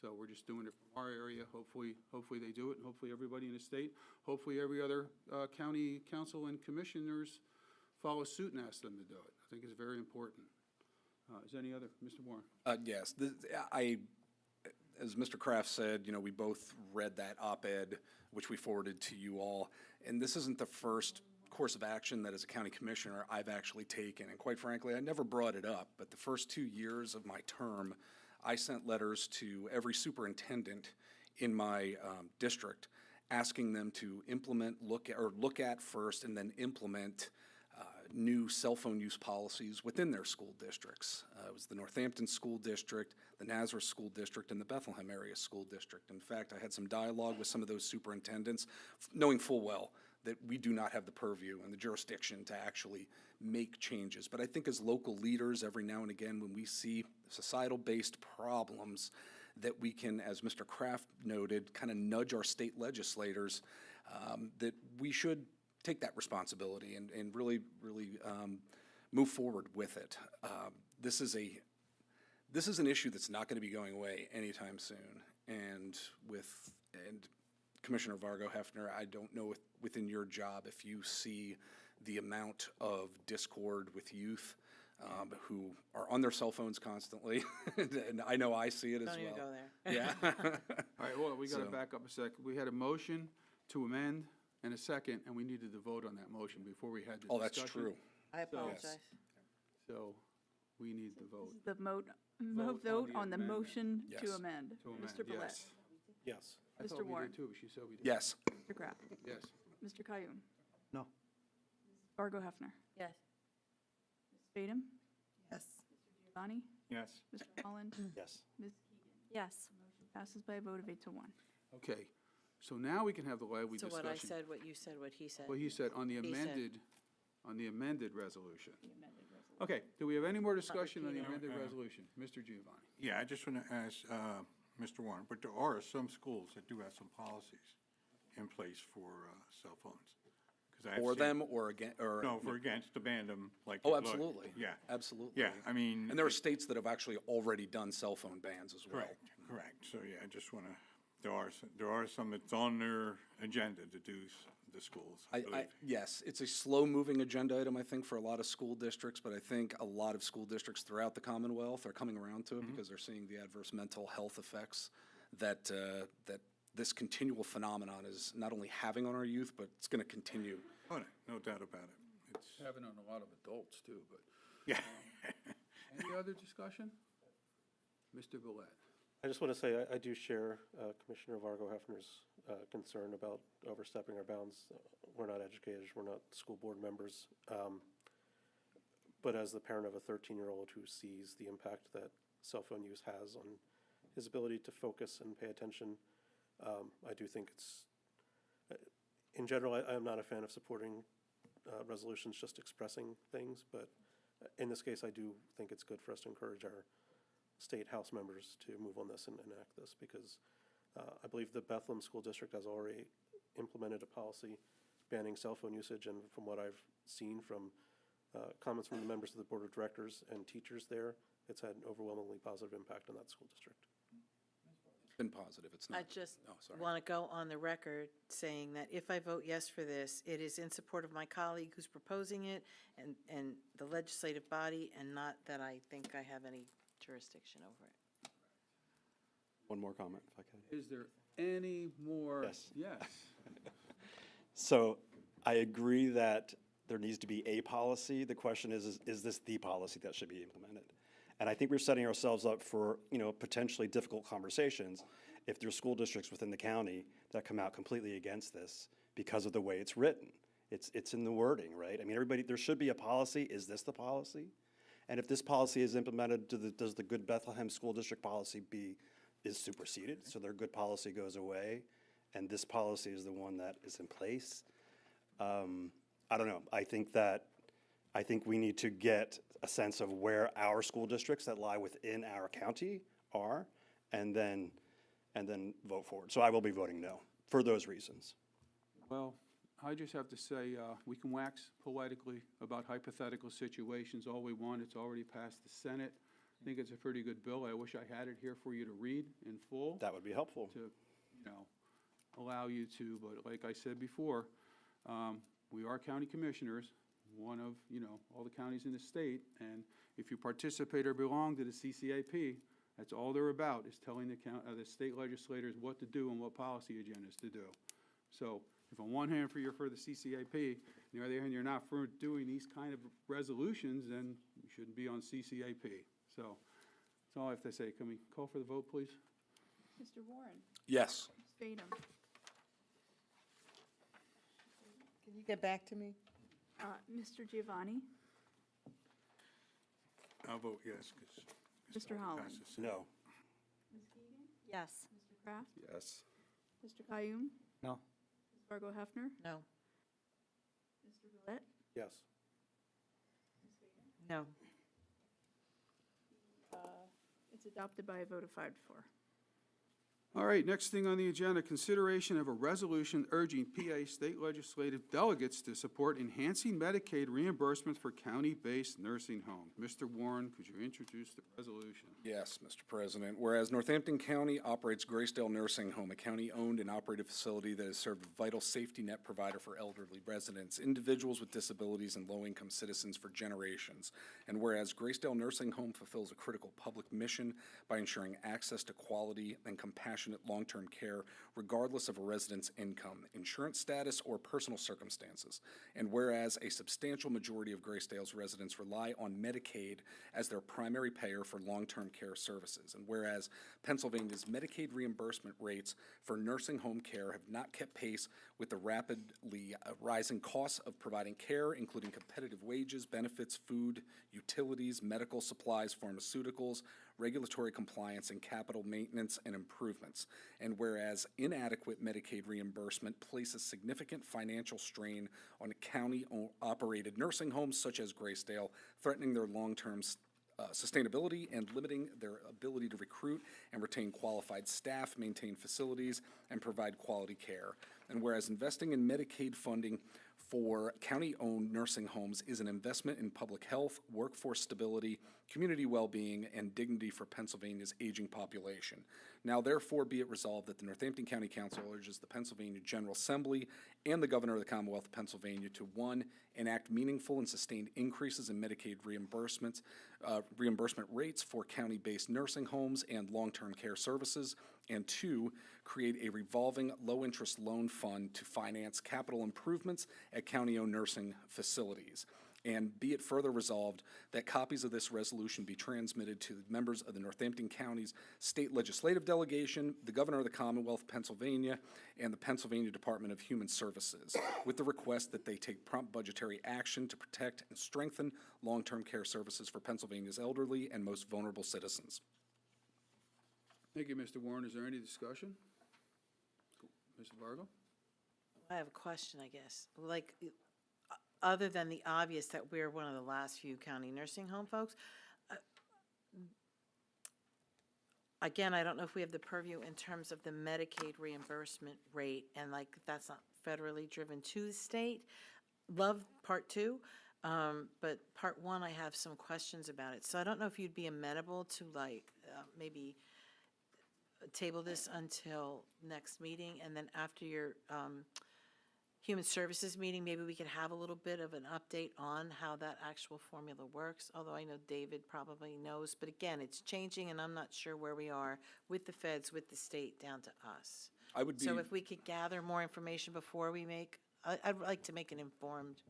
So we're just doing it from our area. Hopefully they do it, and hopefully everybody in the state, hopefully every other county council and commissioners follow suit and ask them to do it. I think it's very important. Is there any other, Mr. Warren? Yes, as Mr. Kraft said, we both read that op-ed, which we forwarded to you all, and this isn't the first course of action that as a county commissioner I've actually taken. And quite frankly, I never brought it up, but the first 2 years of my term, I sent letters to every superintendent in my district asking them to implement, look at first and then implement new cell phone use policies within their school districts. It was the Northampton School District, the Nazareth School District, and the Bethlehem Area School District. In fact, I had some dialogue with some of those superintendents, knowing full well that we do not have the purview and the jurisdiction to actually make changes. But I think as local leaders, every now and again, when we see societal-based problems, that we can, as Mr. Kraft noted, kind of nudge our state legislators, that we should take that responsibility and really move forward with it. This is an issue that's not going to be going away anytime soon. And Commissioner Vargo Hefner, I don't know if within your job if you see the amount of discord with youth who are on their cell phones constantly, and I know I see it as well. Don't even go there. Yeah. All right, well, we got to So- back up a second. We had a motion to amend and a second, and we needed to vote on that motion before we had the discussion. Oh, that's true. I apologize. So we need to vote. The Vote vote on on the the amendment. motion Yes. to amend. To amend, Mr. Bellet. yes. Yes. I thought Mr. we Warren. did too, but she said we did. Yes. Mr. Kraft. Yes. Mr. Kayoun. No. Fargo Hefner. Yes. Ms. Fadum. Yes. Giovanni. Yes. Mr. Holland. Yes. Ms. Keegan. Yes. Passes by a vote of 8 to 1. Okay, so now we can have the lively So discussion. what I said, what you said, what he said. Well, he said on the He said- amended resolution. Okay, do we have any more discussion on the repeating. amended No, resolution? Mr. Giovanni? Yeah, I just want to ask Mr. Warren, but there are some schools that do have some policies in place for cell phones. 'Cause I've For seen- them or again, or? No, for against, to ban them, like. Oh, look, absolutely. Yeah. Absolutely. Yeah, I mean. And there are states that have actually already done cell phone bans as well. Correct. So, yeah, I just want to, there are some that's on their agenda to do the schools, I believe. Yes, it's a slow-moving agenda item, I think, for a lot of school districts, but I think a lot of school districts throughout the Commonwealth are coming around to it because they're seeing the adverse mental health effects that, that this continual phenomenon is not only having on our youth, but it's going to continue. Oh, no doubt about it. It's, Having on a lot of adults too, but. yeah. Any other discussion? Mr. Gillette? I just want to say, I do share Commissioner Vargo Hefner's concern about overstepping our bounds. We're not educators, we're not school board members. But as the parent of a 13-year-old who sees the impact that cell phone use has on his ability to focus and pay attention, I do think it's, in general, I am not a fan of supporting resolutions just expressing things, but in this case, I do think it's good for us to encourage our state house members to move on this and enact this, because I believe the Bethlehem School District has already implemented a policy banning cell phone usage, and from what I've seen from comments from the members of the board of directors and teachers there, it's had an overwhelmingly positive impact on that school district. It's been positive, it's not. I just Oh, sorry. want to go on the record saying that if I vote yes for this, it is in support of my colleague who's proposing it and the legislative body, and not that I think I have any jurisdiction over it. One more comment, if I can. Is there any more? Yes. Yes. So I agree that there needs to be a policy. The question is this the policy that should be implemented? And I think we're setting ourselves up for, potentially difficult conversations if there's school districts within the county that come out completely against this because of the way it's written. It's in the wording, right? I mean, there should be a policy. Is this the policy? And if this policy is implemented, does the Good Bethlehem School District policy is superseded? So their good policy goes away, and this policy is the one that is in place? I don't know. I think we need to get a sense of where our school districts that lie within our county are, and then vote for it. So I will be voting no for those reasons. Well, I just have to say, we can wax poetically about hypothetical situations all we want. It's already passed the Senate. I think it's a pretty good bill. I wish I had it here for you to read in full. That would be helpful. To, allow you to, but like I said before, we are county commissioners, one of, all the counties in the state, and if you participate or belong to the CCAP, that's all they're about, is telling the state legislators what to do and what policy agendas to do. So if on one hand you're for the CCAP, and the other hand you're not for doing these kind of resolutions, then you shouldn't be on CCAP. So that's all I have to say. Can we call for the vote, please? Mr. Warren? Yes. Ms. Fadum? Can you get back to me? Mr. Giovanni? I'll vote yes, because. Mr. Holland? No. Ms. Keegan? Yes. Mr. Kraft? Yes. Mr. Kayoum? No. Ms. Fargo Hefner? No. Mr. Gillette? Yes. No. It's adopted by a vote of 5 to 4. All right, next thing on the agenda, consideration of a resolution urging PA state legislative delegates to support enhancing Medicaid reimbursement for county-based nursing homes. Mr. Warren, could you introduce the resolution? Yes, Mr. President. Whereas Northampton County operates Graysdale Nursing Home, a county-owned and operated facility that has served a vital safety net provider for elderly residents, individuals with disabilities, and low-income citizens for generations. And whereas Graysdale Nursing Home fulfills a critical public mission by ensuring access to quality and compassionate long-term care regardless of a resident's income, insurance status, or personal circumstances. And whereas a substantial majority of Graysdale's residents rely on Medicaid as their primary payer for long-term care services. And whereas Pennsylvania's Medicaid reimbursement rates for nursing home care have not kept pace with the rapidly rising costs of providing care, including competitive wages, benefits, food, utilities, medical supplies, pharmaceuticals, regulatory compliance, and capital maintenance and improvements. And whereas inadequate Medicaid reimbursement places significant financial strain on county-operated nursing homes such as Graysdale, threatening their long-term sustainability and limiting their ability to recruit and retain qualified staff, maintain facilities, and provide quality care. And whereas investing in Medicaid funding for county-owned nursing homes is an investment in public health, workforce stability, community well-being, and dignity for Pennsylvania's aging population. Now therefore be it resolved that the Northampton County Council urges the Pennsylvania General Assembly and the Governor of the Commonwealth of Pennsylvania to, 1, enact meaningful and sustained increases in Medicaid reimbursement rates for county-based nursing homes and long-term care services, and 2, create a revolving low-interest loan fund to finance capital improvements at county-owned nursing facilities. And be it further resolved that copies of this resolution be transmitted to the members of the Northampton County's state legislative delegation, the Governor of the Commonwealth of Pennsylvania, and the Pennsylvania Department of Human Services, with the request that they take prompt budgetary action to protect and strengthen long-term care services for Pennsylvania's elderly and most vulnerable citizens. Thank you, Mr. Warren. Is there any discussion? Mr. Vargo? I have a question, I guess. Like, other than the obvious that we're one of the last few county nursing home folks, again, I don't know if we have the purview in terms of the Medicaid reimbursement rate, and like, that's not federally driven to the state. Love part 2, but part 1, I have some questions about it. So I don't know if you'd be amenable to like, maybe table this until next meeting, and then after your Human Services meeting, maybe we could have a little bit of an update on how that actual formula works, although I know David probably knows. But again, it's changing, and I'm not sure where we are with the feds, with the state, down to us. I would be. So if we could gather more information before we make, I'd like to make an informed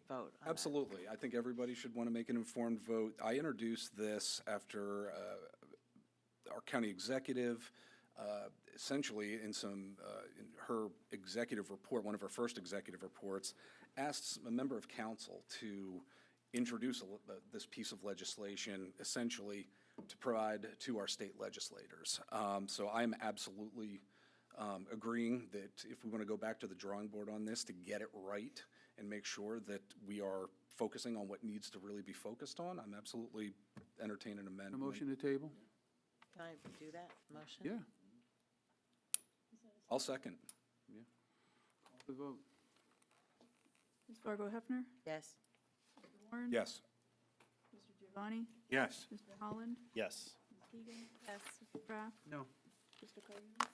vote on that. Absolutely. I think everybody should want to make an informed vote. I introduced this after our county executive, essentially in her executive report, one of her first executive reports, asked a member of council to introduce this piece of legislation, essentially to provide to our state legislators. So I'm absolutely agreeing that if we want to go back to the drawing board on this to get it right and make sure that we are focusing on what needs to really be focused on, I'm absolutely entertaining an A amendment. motion to table? Can I do that motion? Yeah. I'll second. Yeah. Call for the vote. Ms. Fargo Hefner? Yes. Mr. Warren? Yes. Mr. Giovanni? Yes. Mr. Holland? Yes. Ms. Keegan? Yes. Mr. Kraft? No. Mr. Kayoum?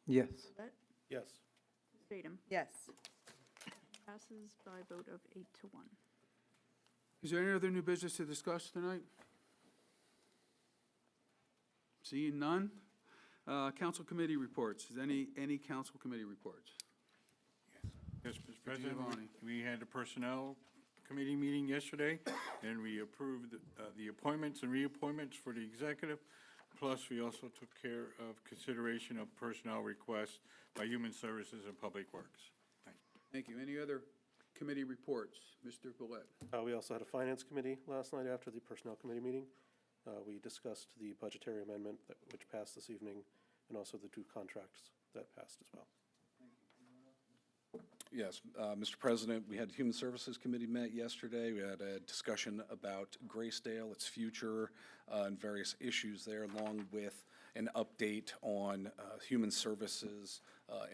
Yes. Gillette? Yes. Ms. Fadum? Yes. Passes by a vote of 8 to 1. Is there any other new business to discuss tonight? Seeing none. Council committee reports. Is any council committee reports? President, Giovanni. we had a Personnel Committee meeting yesterday, and we approved the appointments and reappointments for the executive. Plus, we also took care of consideration of personnel requests by Human Services and Public Works. Thanks. Thank you. Any other committee reports? Mr. Bullet. We also had a Finance Committee last night after the Personnel Committee meeting. We discussed the budgetary amendment which passed this evening, and also the two contracts that passed as well. Yes, Mr. President, we had Human Services Committee met yesterday. We had a discussion about Graysdale, its future, and various issues there, along with an update on human services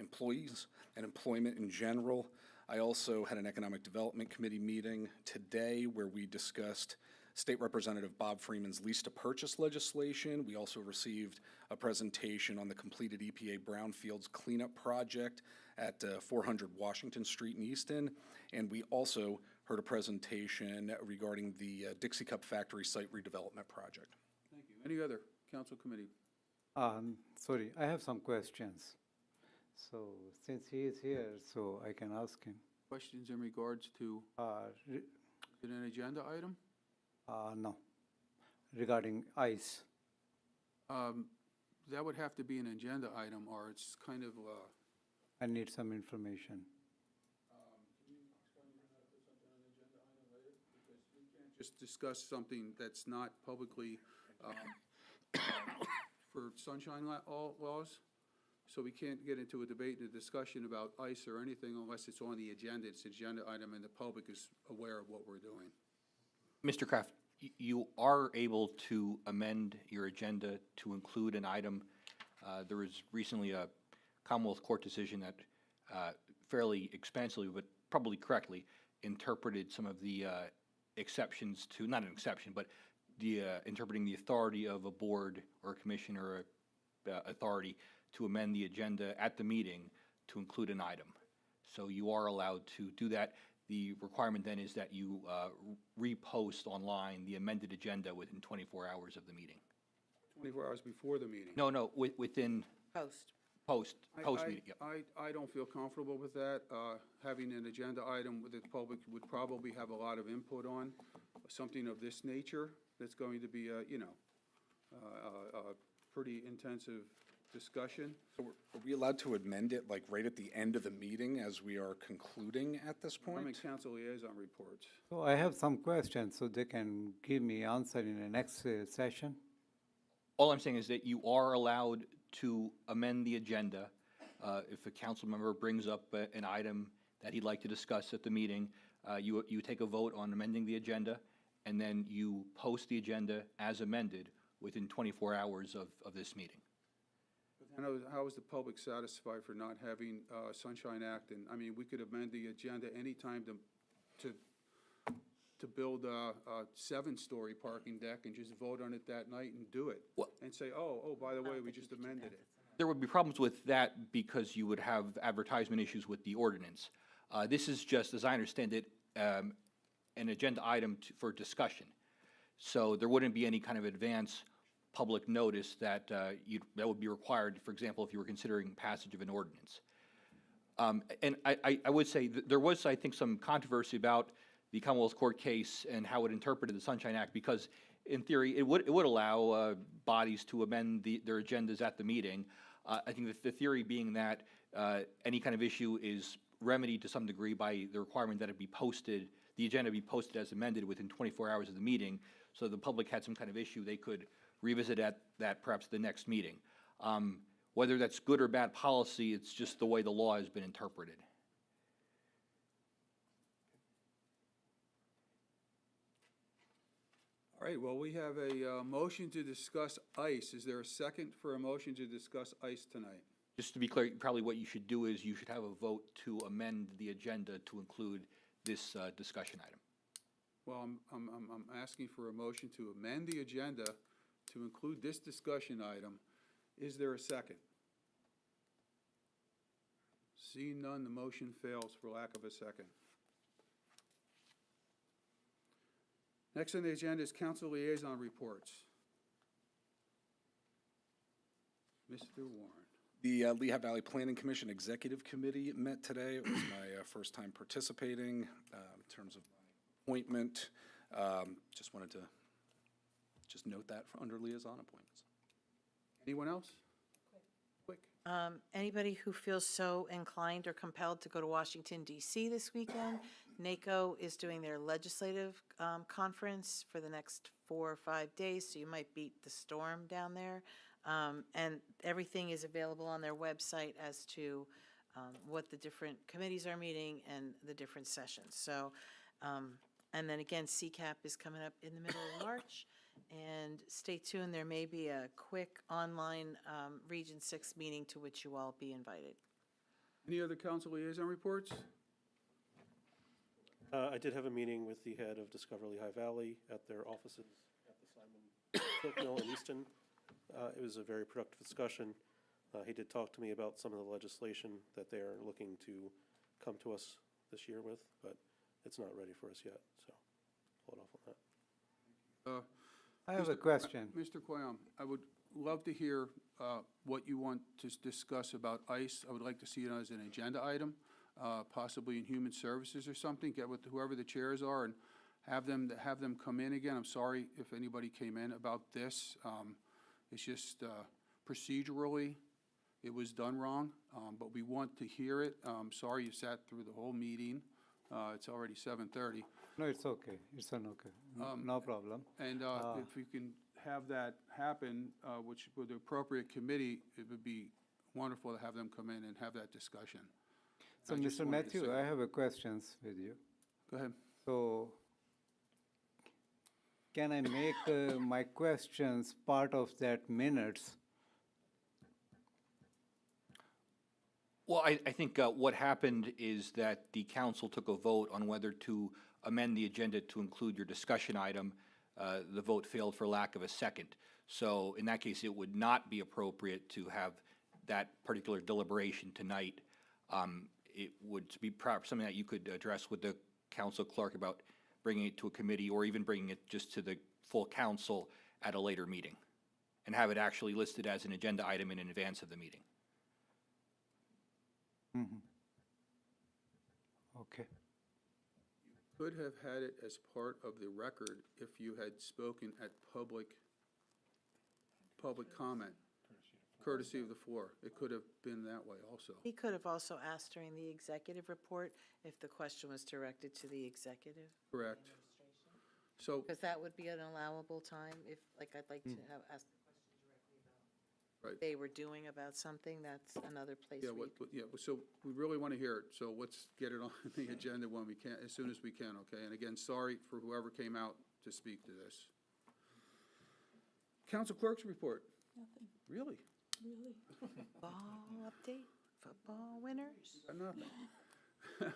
employees and employment in general. I also had an Economic Development Committee meeting today where we discussed State Representative Bob Freeman's lease-to-purchase legislation. We also received a presentation on the completed EPA Brownfields cleanup project at 400 Washington Street in Easton. And we also heard a presentation regarding the Dixie Cup Factory site redevelopment project. Thank you. Any other council committee? Sorry, I have some questions. So since he is here, so I can ask him. Questions in regards to, is it an agenda item? No, regarding ICE. That would have to be an agenda item, or it's kind of, I need some information. just discuss something that's not publicly for sunshine laws. So we can't get into a debate and a discussion about ICE or anything unless it's on the agenda. It's an agenda item and the public is aware of what we're doing. Mr. Kraft, you are able to amend your agenda to include an item. There was recently a Commonwealth Court decision that fairly expansively, but probably correctly, interpreted some of the exceptions to, not an exception, but the interpreting the authority of a board or a commission or a authority to amend the agenda at the meeting to include an item. So you are allowed to do that. The requirement then is that you repost online the amended agenda within 24 hours of the meeting. 24 hours before the meeting. No, within Post. meeting. Yep. I don't feel comfortable with that. Having an agenda item with the public would probably have a lot of input on something of this nature. That's going to be a pretty intensive discussion. So are we allowed to amend it like right at the end of the meeting as we are concluding at this point? I'm in council liaison reports. So I have some questions, so they can give me answer in the next session. All I'm saying is that you are allowed to amend the agenda. If a council member brings up an item that he'd like to discuss at the meeting, you take a vote on amending the agenda, and then you post the agenda as amended within 24 hours of this meeting. How is the public satisfied for not having Sunshine Act? And, I mean, we could amend the agenda anytime to build a 7-story parking deck and just vote on it that night and do it. And say, oh, by the way, we just amended it. There would be problems with that because you would have advertisement issues with the ordinance. This is just, as I understand it, an agenda item for discussion. So there wouldn't be any kind of advance public notice that that would be required, for example, if you were considering passage of an ordinance. And I would say that there was, I think, some controversy about the Commonwealth Court case and how it interpreted the Sunshine Act, because in theory, it would allow bodies to amend their agendas at the meeting. I think that the theory being that any kind of issue is remedied to some degree by the requirement that it be posted, the agenda be posted as amended within 24 hours of the meeting, so the public had some kind of issue, they could revisit that perhaps the next meeting. Whether that's good or bad policy, it's just the way the law has been interpreted. All right, well, we have a motion to discuss ICE. Is there a second for a motion to discuss ICE tonight? Just to be clear, probably what you should do is you should have a vote to amend the agenda to include this discussion item. Well, I'm asking for a motion to amend the agenda to include this discussion item. Is there a second? Seeing none, the motion fails for lack of a second. Next on the agenda is council liaison reports. Mr. Warren. The Lehigh Valley Planning Commission Executive Committee met today. It was my first time participating in terms of appointment. Just wanted to just note that under liaison appointments. Anyone else? Quick. Anybody who feels so inclined or compelled to go to Washington DC this weekend, NACO is doing their legislative conference for the next 4 or 5 days, so you might beat the storm down there. And everything is available on their website as to what the different committees are meeting and the different sessions. So, and then again, CCAP is coming up in the middle of March. And stay tuned, there may be a quick online Region 6 meeting to which you all be invited. Any other council liaison reports? I did have a meeting with the head of Discover Lehigh Valley at their offices at the Simon Silk Mill in Easton. It was a very productive discussion. He did talk to me about some of the legislation that they are looking to come to us this year with, but it's not ready for us yet, so hold off on that. I have a question. Mr. Quayam, I would love to hear what you want to discuss about ICE. I would like to see it as an agenda item, possibly in Human Services or something. Get with whoever the chairs are and have them come in again. I'm sorry if anybody came in about this. It's just procedurally, it was done wrong, but we want to hear it. Sorry you sat through the whole meeting. It's already 7:30. No, it's okay. It's an okay. No problem. And if you can have that happen, which with the appropriate committee, it would be wonderful to have them come in and have that discussion. So, I just Mr. wanted to Matthew, say- I have a questions with you. Go ahead. So, can I make my questions part of that minutes? Well, I think what happened is that the council took a vote on whether to amend the agenda to include your discussion item. The vote failed for lack of a second. So in that case, it would not be appropriate to have that particular deliberation tonight. It would be something that you could address with the council clerk about bringing it to a committee or even bringing it just to the full council at a later meeting and have it actually listed as an agenda item in advance of the meeting. Okay. Could have had it as part of the record if you had spoken at public comment, courtesy of the floor. It could have been that way also. He could have also asked during the executive report if the question was directed to the executive, Correct. So, because that would be an allowable time if, like, I'd like to have asked the question directly about Right. what they were doing about something, that's another place yeah, where you could. so we really want to hear it, so let's get it on the agenda when we can, as soon as we can, okay? And again, sorry for whoever came out to speak to this. Council clerk's report. Nothing, Really? really. Ball update, football winners? Got nothing.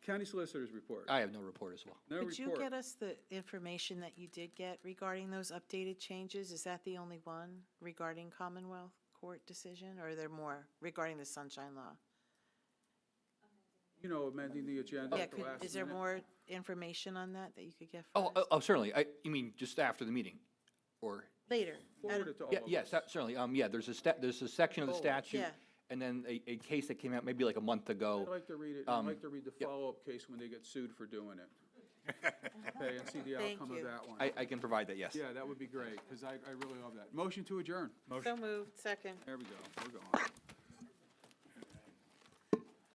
County solicitor's report. I have no report as well. No Could you report. get us the information that you did get regarding those updated changes? Is that the only one regarding Commonwealth Court decision, or are there more regarding the Sunshine Law? You know, amending the agenda Yeah, at the could, last is there minute. more information on that you could get for Oh, us? certainly. You mean just after the meeting? Or, Later. Forward it to all yeah, of yes, us. certainly. Yeah, there's a section of the Oh, statute, yeah. and then a case that came out maybe like a month ago. I'd like to read it, I'd like to read the yeah. follow-up case when they get sued for doing it. Okay, and see the Thank outcome of you. that one. I can provide that, yes. Yeah, that would be great, because I really love that. Motion to adjourn. So moved, second. There we go, we're going.